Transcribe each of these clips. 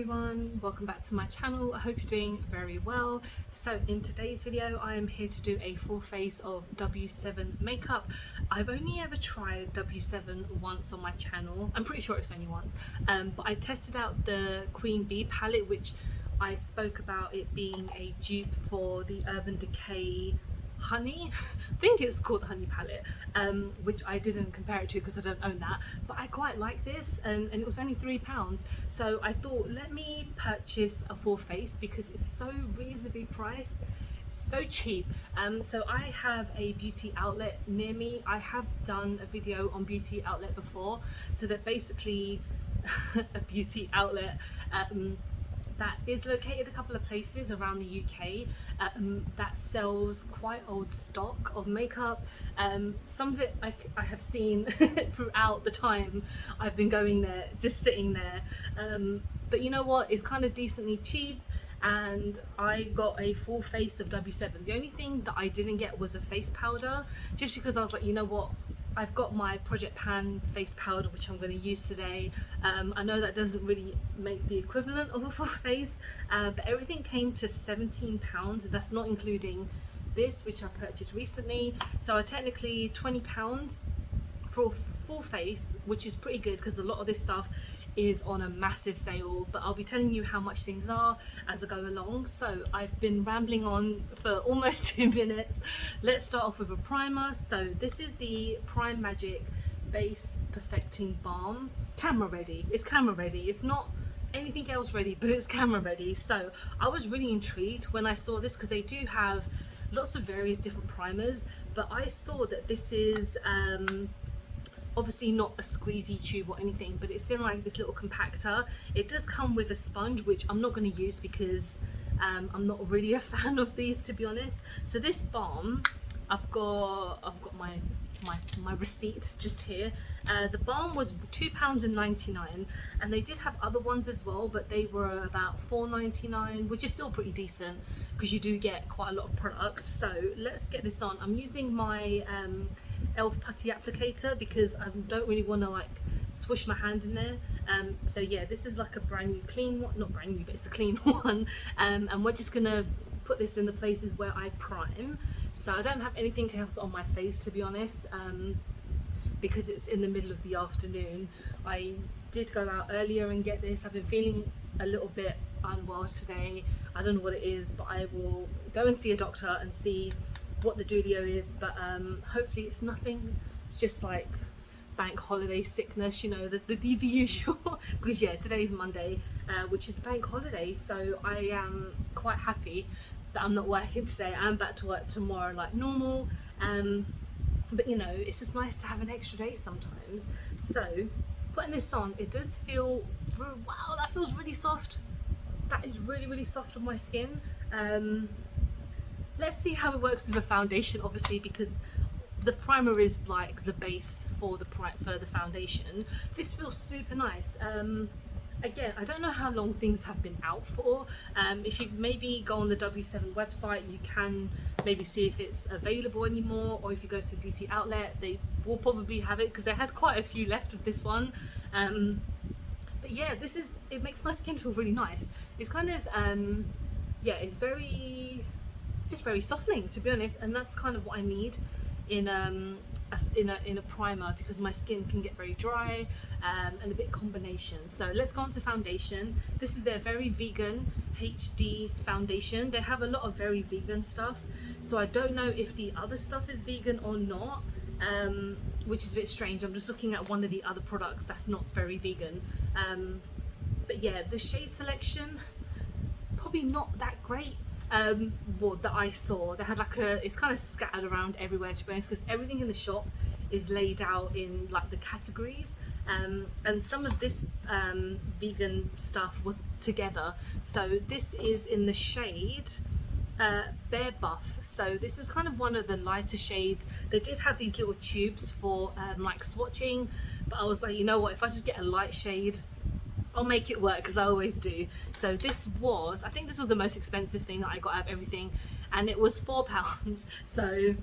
everyone, welcome back to my channel. I hope you're doing very well. So in today's video I am here to do a full face of W7 makeup. I've only ever tried W7 once on my channel. I'm pretty sure it's only once, but I tested out the Queen Bee palette, which I spoke about it being a dupe for the Urban Decay Honey. I think it's called the Honey palette, which I didn't compare it to because I don't own that, but I quite like this, and it was only £3, so I thought let me purchase a full face because it's so reasonably priced, so cheap. So I have a beauty outlet near me. I have done a video on beauty outlet before, so that basically a beauty outlet that is located a couple of places around the UK that sells quite old stock of makeup. Some of it I have seen throughout the time I've been going there, just sitting there, but you know what, it's kind of decently cheap, and I got a full face of W7. The only thing that I didn't get was a face powder, just because I was like, you know what, I've got my Project Pan face powder which I'm going to use today. I know that doesn't really make the equivalent of a full face, but everything came to £17, and that's not including this, which I purchased recently. So technically £20 for a full face, which is pretty good because a lot of this stuff is on a massive sale, but I'll be telling you how much things are as I go along. So I've been rambling on for almost 2 minutes. Let's start off with a primer. So this is the Prime Magic Base Perfecting Balm. Camera ready. It's camera ready. It's not anything else ready, but it's camera ready. So I was really intrigued when I saw this because they do have lots of various different primers, but I saw that this is obviously not a squeezy tube or anything, but it's in like this little compactor. It does come with a sponge, which I'm not going to use because I'm not really a fan of these, to be honest. So this balm, I've got my receipt just here. The balm was £2.99, and they did have other ones as well, but they were about £4.99, which is still pretty decent because you do get quite a lot of products. So let's get this on. I'm using my elf putty applicator because I don't really want to like swish my hand in there. So yeah, this is like a brand new clean one, not brand new, but it's a clean one, and we're just gonna put this in the places where I prime. So I don't have anything else on my face, to be honest, because it's in the middle of the afternoon. I did go out earlier and get this. I've been feeling a little bit unwell today. I don't know what it is, but I will go and see a doctor and see what the dealio is, but hopefully it's nothing. It's just like bank holiday sickness, you know, the usual. Because yeah, today's Monday, which is bank holiday, so I am quite happy that I'm not working today. I'm back to work tomorrow like normal, but you know, it's just nice to have an extra day sometimes. So putting this on, it does feel, wow, that feels really soft. That is really soft on my skin. Let's see how it works with a foundation, obviously, because the primer is like the base for the foundation. This feels super nice. Again, I don't know how long things have been out for. If you maybe go on the W7 website, you can maybe see if it's available anymore, or if you go to a beauty outlet, they will probably have it because they had quite a few left of this one. But yeah, it makes my skin feel really nice. It's kind of yeah, it's just very softening, to be honest, and that's kind of what I need in a primer, because my skin can get very dry and a bit combination. So let's go on to foundation. This is their very vegan HD foundation. They have a lot of very vegan stuff, so I don't know if the other stuff is vegan or not, which is a bit strange. I'm just looking at one of the other products that's not very vegan, but yeah, the shade selection probably not that great. Well, that I saw, they had like it's kind of scattered around everywhere, to be honest, because everything in the shop is laid out in like the categories, and some of this vegan stuff was together. So this is in the shade Bare Buff, so this is kind of one of the lighter shades. They did have these little tubes for like swatching, but I was like, you know what, if I just get a light shade, I'll make it work, because I always do. So this was, I think this was the most expensive thing that I got out of everything, and it was £4. So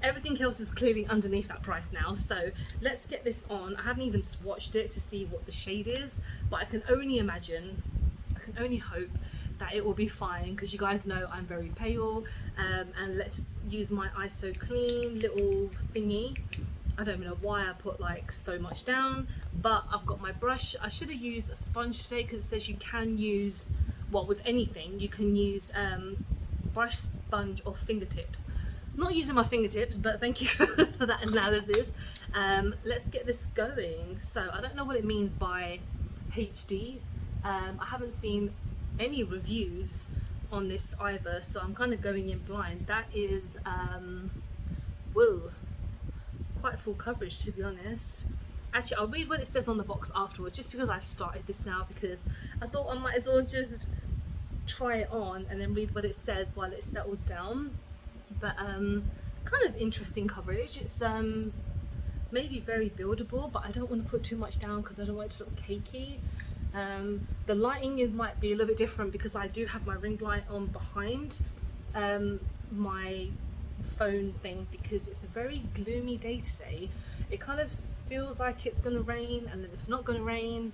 everything else is clearly underneath that price now. So let's get this on. I haven't even swatched it to see what the shade is, but I can only imagine I can only hope that it will be fine, because you guys know I'm very pale. And let's use my ISO clean little thingy. I don't know why I put like so much down, but I've got my brush. I should have used a sponge today, because it says you can use, well, with anything you can use brush, sponge or fingertips. Not using my fingertips, but thank you for that analysis. Let's get this going. So I don't know what it means by HD. I haven't seen any reviews on this either, so I'm kind of going in blind. That is whoa, quite full coverage, to be honest. Actually, I'll read what it says on the box afterwards, just because I've started this now, because I thought I might as well just try it on and then read what it says while it settles down. But kind of interesting coverage. It's maybe very buildable, but I don't want to put too much down because I don't want it to look cakey. The lighting might be a little bit different, because I do have my ring light on behind my phone thing, because it's a very gloomy day today. It kind of feels like it's going to rain, and then it's not going to rain.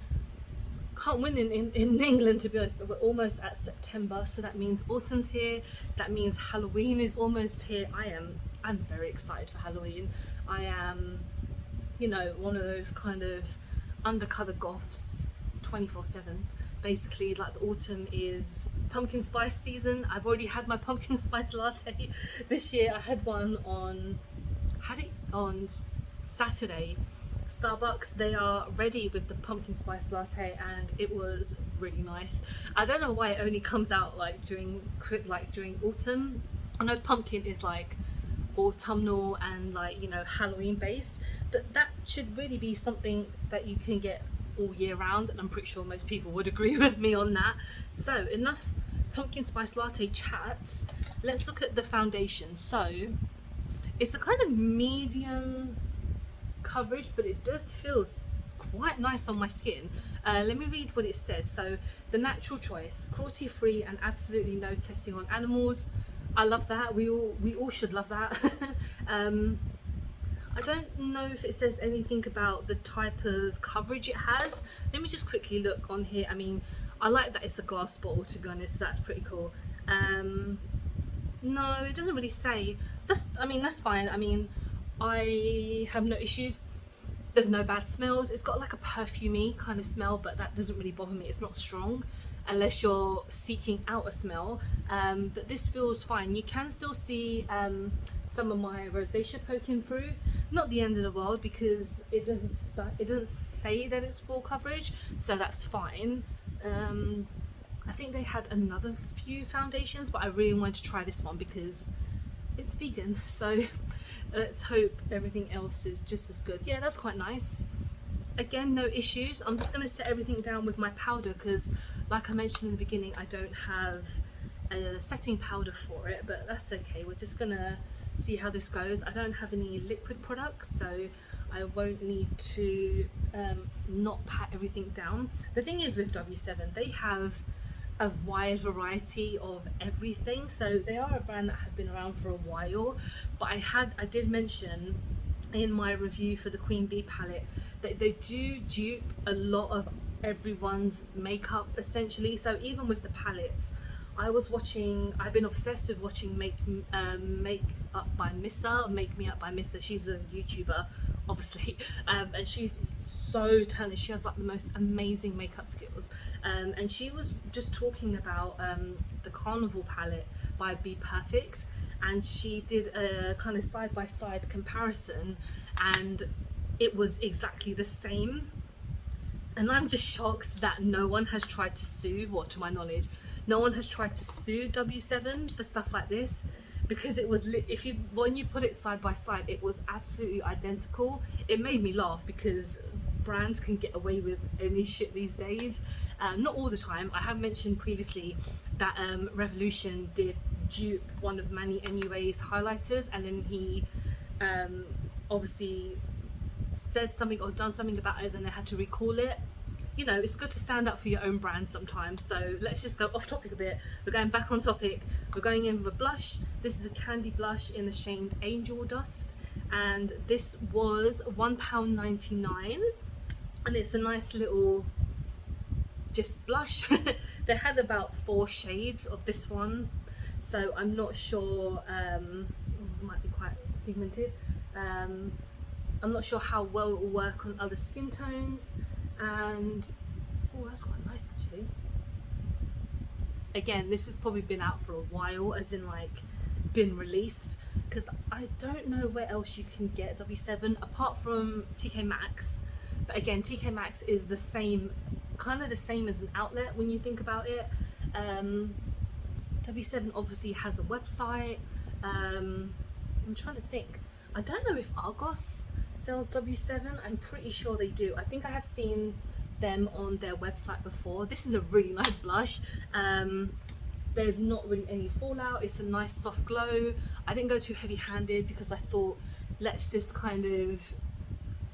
Can't win in England, to be honest, but we're almost at September, so that means autumn's here. That means Halloween is almost here. I'm very excited for Halloween. I am, you know, one of those kind of undercover goths 24/7. Basically, like, the autumn is pumpkin spice season. I've already had my pumpkin spice latte this year. I had it on Saturday. Starbucks, they are ready with the pumpkin spice latte, and it was really nice. I don't know why it only comes out like during autumn. I know pumpkin is like autumnal and, like, you know, Halloween based, but that should really be something that you can get all year round, and I'm pretty sure most people would agree with me on that. So enough pumpkin spice latte chats. Let's look at the foundation. So it's a kind of medium coverage, but it does feel quite nice on my skin. Let me read what it says. So, the natural choice, cruelty free and absolutely no testing on animals. I love that. We all should love that. I don't know if it says anything about the type of coverage it has. Let me just quickly look on here. I mean, I like that it's a glass bottle, to be honest. That's pretty cool. No, it doesn't really say. That's fine. I mean, I have no issues. There's no bad smells. It's got like a perfumey kind of smell, but that doesn't really bother me. It's not strong unless you're seeking out a smell. But this feels fine. You can still see some of my rosacea poking through. Not the end of the world, because it doesn't say that it's full coverage, so that's fine. I think they had another few foundations, but I really wanted to try this one because it's vegan, so let's hope everything else is just as good. Yeah, that's quite nice. Again, no issues. I'm just going to set everything down with my powder, because like I mentioned in the beginning, I don't have a setting powder for it, but that's okay. We're just going to see how this goes. I don't have any liquid products, so I won't need to not pat everything down. The thing is, with W7, they have a wide variety of everything, so they are a brand that have been around for a while. But I did mention in my review for the Queen Bee palette that they do dupe a lot of everyone's makeup, essentially. So even with the palettes, I've been obsessed with watching Make Up by Missa, Make Me Up by Missa. She's a YouTuber, obviously, and she's so talented. She has like the most amazing makeup skills, and she was just talking about the Carnival palette by Be Perfect, and she did a kind of side-by-side comparison, and it was exactly the same. And I'm just shocked that no one has tried to sue, well, to my knowledge, no one has tried to sue W7 for stuff like this, because it was when you put it side by side, it was absolutely identical. It made me laugh, because brands can get away with any shit these days. Not all the time. I have mentioned previously that Revolution did dupe one of Manny Anyway's highlighters, and then he obviously said something or done something about it, then they had to recall it. You know, it's good to stand up for your own brand sometimes. So let's just go off topic a bit. We're going back on topic. We're going in with a blush. This is a candy blush in the shade Angel Dust, and this was £1.99, and it's a nice little just blush. They had about 4 shades of this one, so I'm not sure, it might be quite pigmented. I'm not sure how well it will work on other skin tones, and oh, that's quite nice actually. Again, this has probably been out for a while, as in like been released, because I don't know where else you can get W7 apart from TK Maxx. But again, TK Maxx is the same, kind of the same as an outlet when you think about it. W7 obviously has a website. I'm trying to think. I don't know if Argos sells W7. I'm pretty sure they do. I think I have seen them on their website before. This is a really nice blush. There's not really any fallout. It's a nice soft glow. I didn't go too heavy handed because I thought, let's just kind of,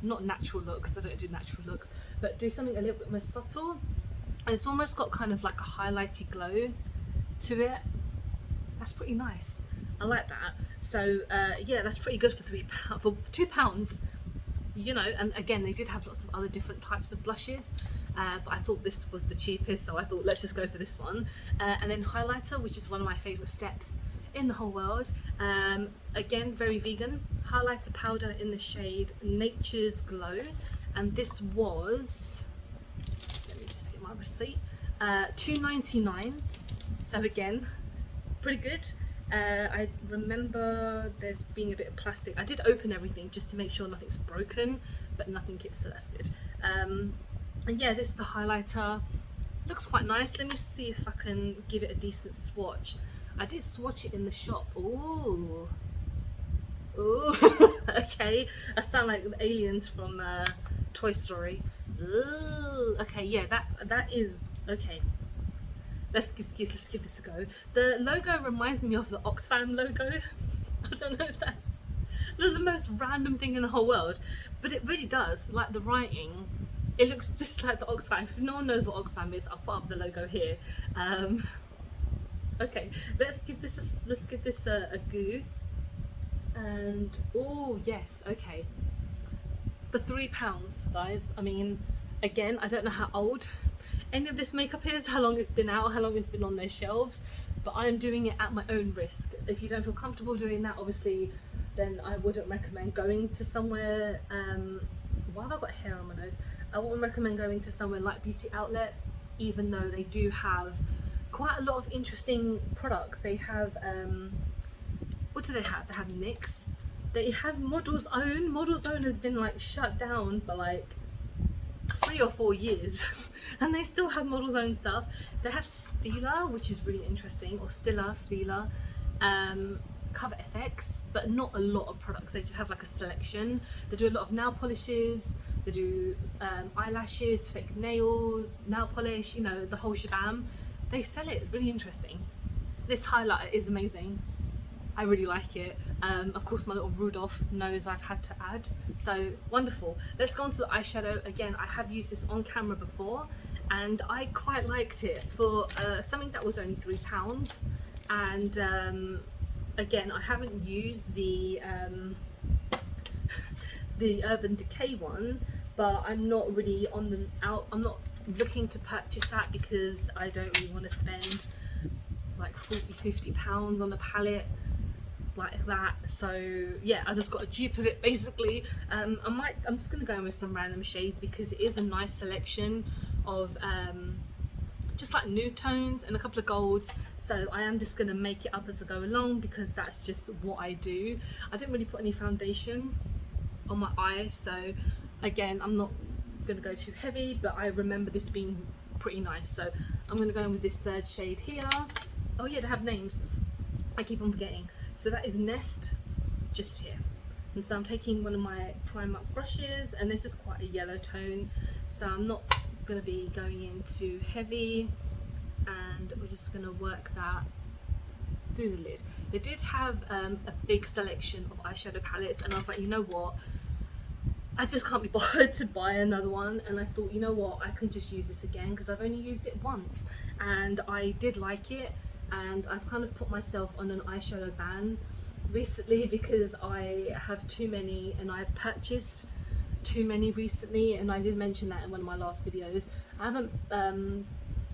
not natural looks, I don't do natural looks, but do something a little bit more subtle. And it's almost got kind of like a highlighty glow to it. That's pretty nice. I like that. So yeah, that's pretty good for £3 for £2. You know, and again, they did have lots of other different types of blushes, but I thought this was the cheapest, so I thought let's just go for this one. And then highlighter, which is one of my favorite steps in the whole world. Again, very vegan. Highlighter powder in the shade Nature's Glow, and this was, let me just get my receipt, £2.99. So again, pretty good. I remember there's being a bit of plastic. I did open everything just to make sure nothing's broken, but nothing is, so that's good. And yeah, this is the highlighter. Looks quite nice. Let me see if I can give it a decent swatch. I did swatch it in the shop. Ooh. Ooh. Okay, I sound like the aliens from Toy Story. Ooh. Okay, yeah, that is okay. Let's give this a go. The logo reminds me of the Oxfam logo. I don't know if that's the most random thing in the whole world, but it really does. Like the writing, it looks just like the Oxfam. If no one knows what Oxfam is, I'll put up the logo here. Okay, let's give this a go. And oh yes, okay. For £3, guys. I mean, again, I don't know how old any of this makeup is, how long it's been out, how long it's been on their shelves, but I'm doing it at my own risk. If you don't feel comfortable doing that, obviously, then I wouldn't recommend going to somewhere, why have I got hair on my nose? I wouldn't recommend going to somewhere like Beauty Outlet, even though they do have quite a lot of interesting products. They have, what do they have? They have NYX. They have Model's Own. Model's Own has been like shut down for like 3 or 4 years. And they still have Model's Own stuff. They have Stila, which is really interesting, or Stila, Cover FX, but not a lot of products. They just have like a selection. They do a lot of nail polishes, they do eyelashes, fake nails, nail polish, you know, the whole shabam. They sell it, really interesting. This highlighter is amazing. I really like it. Of course, my little Rudolph nose I've had to add, so wonderful. Let's go on to the eyeshadow. Again, I have used this on camera before, and I quite liked it for something that was only £3. And again, I haven't used the the Urban Decay one, but I'm not really on the I'm not looking to purchase that because I don't really want to spend like £40–50 on a palette like that. So yeah, I just got a dupe of it basically. I'm just gonna go in with some random shades because it is a nice selection of just like nude tones and a couple of golds, so I am just gonna make it up as I go along because that's just what I do. I didn't really put any foundation on my eye, so again, I'm not gonna go too heavy, but I remember this being pretty nice, so I'm gonna go in with this third shade here. Oh yeah, they have names, I keep on forgetting. So that is Nest, just here. And so I'm taking one of my Primark brushes, and this is quite a yellow tone, so I'm not going to be going in too heavy, and we're just going to work that through the lid. They did have a big selection of eyeshadow palettes, and I was like, you know what, I just can't be bothered to buy another one. And I thought, you know what, I can just use this again because I've only used it once and I did like it. And I've kind of put myself on an eyeshadow ban recently because I have too many, and I've purchased too many recently, and I did mention that in one of my last videos. I haven't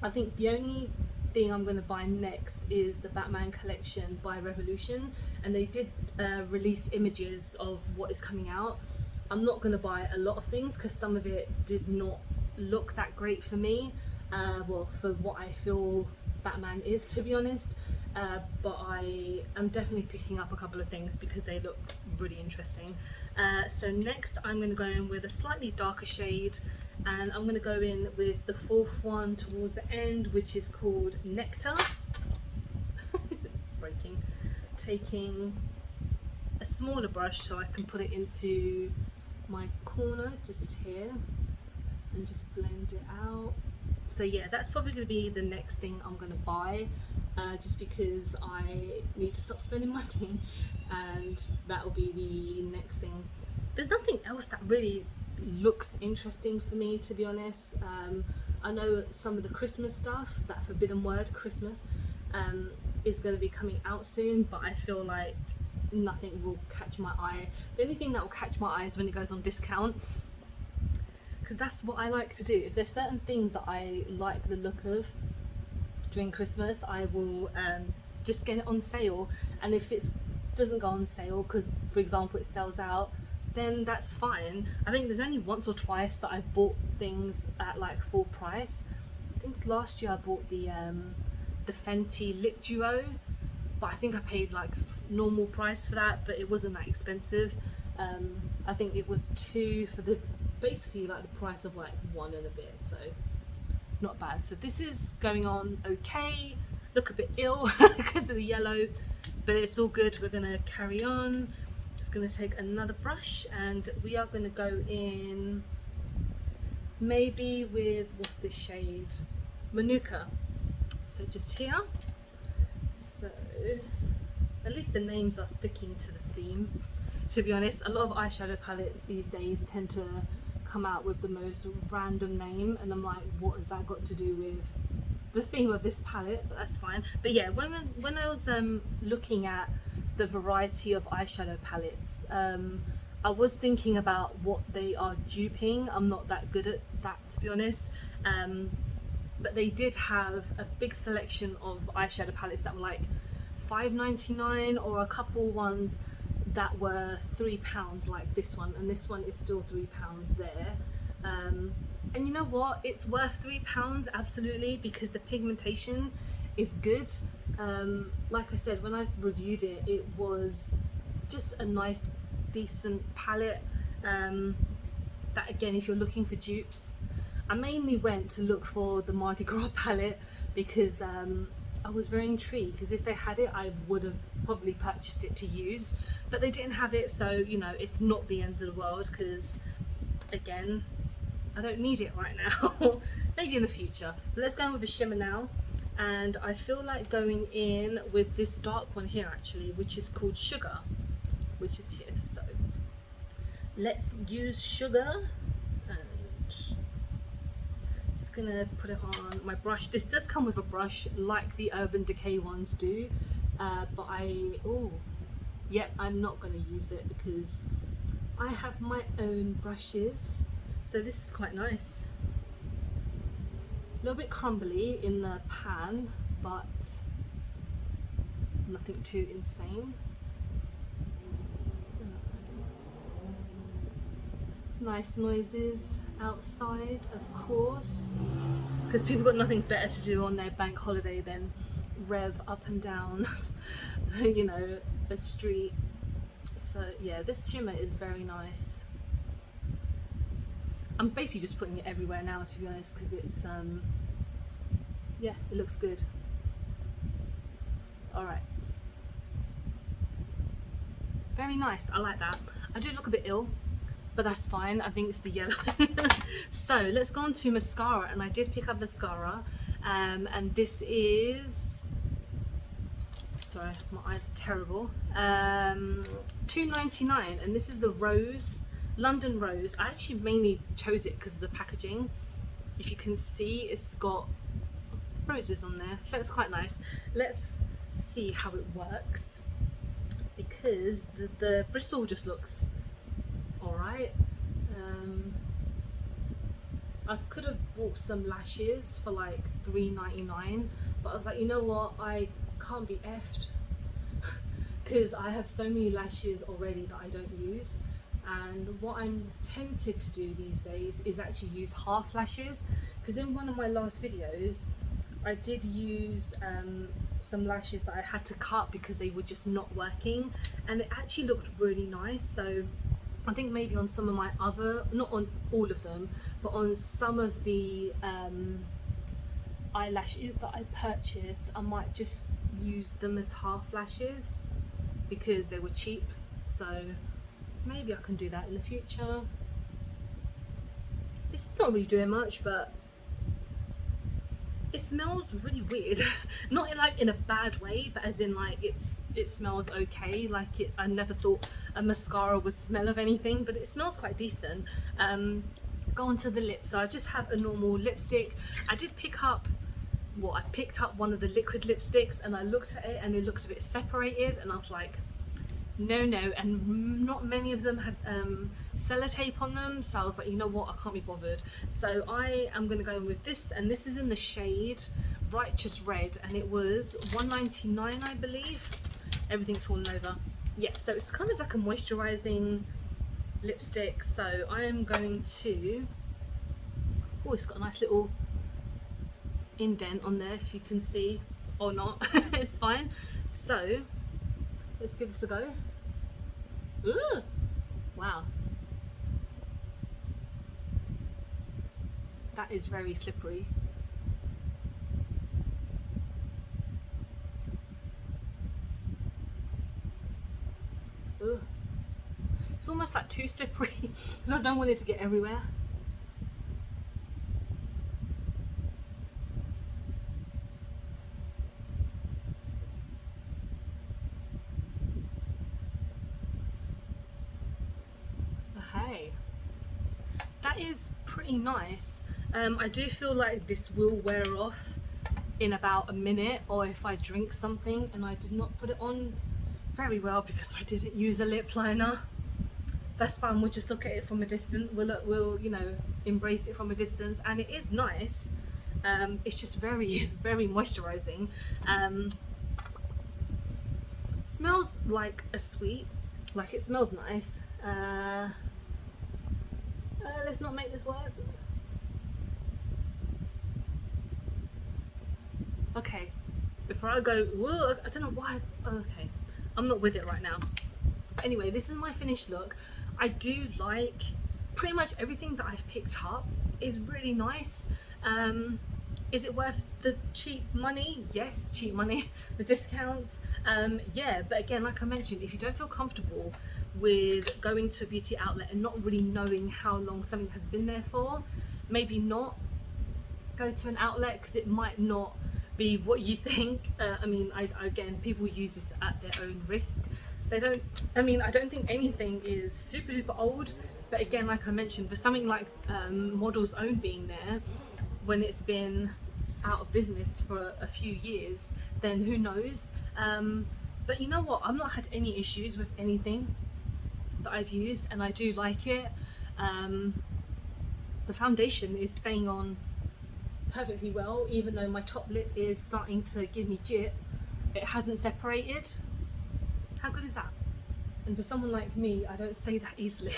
I think the only thing I'm going to buy next is the Batman collection by Revolution, and they did release images of what is coming out. I'm not going to buy a lot of things because some of it did not look that great for me, well, for what I feel Batman is, to be honest, but I am definitely picking up a couple of things because they look really interesting. So next I'm going to go in with a slightly darker shade, and I'm going to go in with the fourth one towards the end, which is called Nectar. It's just breaking. Taking a smaller brush so I can put it into my corner just here and just blend it out. So yeah, that's probably going to be the next thing I'm going to buy, just because I need to stop spending money, and that will be the next thing. There's nothing else that really looks interesting for me, to be honest. I know some of the Christmas stuff, that forbidden word Christmas, is going to be coming out soon, but I feel like nothing will catch my eye. The only thing that will catch my eye is when it goes on discount, because that's what I like to do. If there's certain things that I like the look of during Christmas, I will just get it on sale, and if it doesn't go on sale because, for example, it sells out, then that's fine. I think there's only once or twice that I've bought things at like full price. I think last year I bought the Fenty Lip Duo, but I think I paid like normal price for that, but it wasn't that expensive. I think it was two for the basically like the price of like one and a bit, so it's not bad. So this is going on okay. Look a bit ill because of the yellow, but it's all good. We're gonna carry on. Just gonna take another brush, and we are gonna go in maybe with, what's this shade? Manuka. So just here. So at least the names are sticking to the theme. To be honest, a lot of eyeshadow palettes these days tend to come out with the most random name, and I'm like, what has that got to do with the theme of this palette? But that's fine. But yeah, when I was looking at the variety of eyeshadow palettes, I was thinking about what they are duping. I'm not that good at that, to be honest, but they did have a big selection of eyeshadow palettes that were like $5.99, or a couple ones that were £3, like this one, and this one is still £3 there. And you know what, it's worth £3 absolutely, because the pigmentation is good. Like I said, when I reviewed it, it was just a nice decent palette, that again, if you're looking for dupes, I mainly went to look for the Mardi Gras palette because I was very intrigued, because if they had it I would have probably purchased it to use, but they didn't have it, so you know, it's not the end of the world, because again, I don't need it right now. Maybe in the future. But let's go in with a shimmer now, and I feel like going in with this dark one here actually, which is called Sugar, which is here. So let's use Sugar, and just gonna put it on my brush. This does come with a brush like the Urban Decay ones do, but I'm not gonna use it because I have my own brushes. So this is quite nice. A little bit crumbly in the pan, but nothing too insane. Nice noises outside, of course, because people got nothing better to do on their bank holiday than rev up and down you know, a street. So yeah, this shimmer is very nice. I'm basically just putting it everywhere now, to be honest, because it's yeah, it looks good. All right, very nice. I like that. I do look a bit ill, but that's fine. I think it's the yellow. So let's go on to mascara, and I did pick up mascara, and this is, sorry, my eyes are terrible, $2.99, and this is the Rose, London Rose. I actually mainly chose it because of the packaging. If you can see, it's got roses on there, so it's quite nice. Let's see how it works, because the bristle just looks alright. I could have bought some lashes for like $3.99, but I was like, you know what, I can't be effed because I have so many lashes already that I don't use. And what I'm tempted to do these days is actually use half lashes, because in one of my last videos I did use some lashes that I had to cut because they were just not working, and it actually looked really nice. So I think maybe on some of my other, not on all of them, but on some of the eyelashes that I purchased, I might just use them as half lashes because they were cheap. So maybe I can do that in the future. This is not really doing much, but it smells really weird. Not in like in a bad way, but as in like it smells okay. Like I never thought a mascara would smell of anything, but it smells quite decent. Go on to the lips. So I just have a normal lipstick. I did pick up, well, I picked up one of the liquid lipsticks and I looked at it and it looked a bit separated, and I was like, no, and not many of them had sellotape on them, so I was like, you know what, I can't be bothered. So I am going to go in with this, and this is in the shade Righteous Red, and it was $1.99 I believe. Everything's fallen over. Yeah, so it's kind of like a moisturizing lipstick. So I am going to, oh, it's got a nice little indent on there if you can see, or not. It's fine. So let's give this a go. Ooh, wow, that is very slippery. Ooh. It's almost like too slippery because I don't want it to get everywhere. Hey, that is pretty nice. I do feel like this will wear off in about a minute, or if I drink something and I did not put it on very well because I didn't use a lip liner. That's fine, we'll just look at it from a distance. We'll you know, embrace it from a distance, and it is nice. It's just very, very moisturizing. Smells like a sweet, like it smells nice. Let's not make this worse. Okay, before I go, whoa, I don't know why. Okay, I'm not with it right now. But anyway, this is my finished look. I do like pretty much everything that I've picked up is really nice. Is it worth the cheap money? Yes, cheap money. The discounts, yeah. But again, like I mentioned, if you don't feel comfortable with going to a beauty outlet and not really knowing how long something has been there for, maybe not go to an outlet, because it might not be what you think. I mean, again, people use this at their own risk. They don't, I mean, I don't think anything is super duper old, but again, like I mentioned, for something like Model's Own being there, when it's been out of business for a few years, then who knows. But you know what, I've not had any issues with anything that I've used, and I do like it. The foundation is staying on perfectly well, even though my top lip is starting to give me jip. It hasn't separated. How good is that? And for someone like me, I don't say that easily.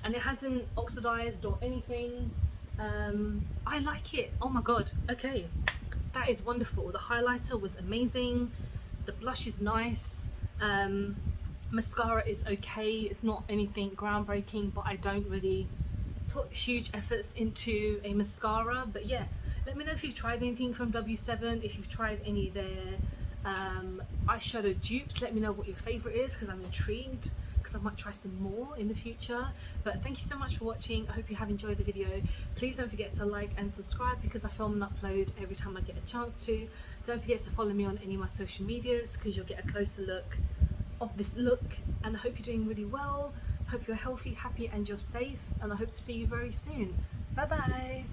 And it hasn't oxidized or anything. I like it. Oh my god. Okay, that is wonderful. The highlighter was amazing. The blush is nice. Mascara is okay. It's not anything groundbreaking, but I don't really put huge efforts into a mascara. But yeah, let me know if you've tried anything from W7, if you've tried any of their eyeshadow dupes. Let me know what your favorite is, because I'm intrigued, because I might try some more in the future. But thank you so much for watching. I hope you have enjoyed the video. Please don't forget to like and subscribe, because I film and upload every time I get a chance to. Don't forget to follow me on any of my social medias, because you'll get a closer look of this look. And I hope you're doing really well. Hope you're healthy, happy, and you're safe, and I hope to see you very soon. Bye bye.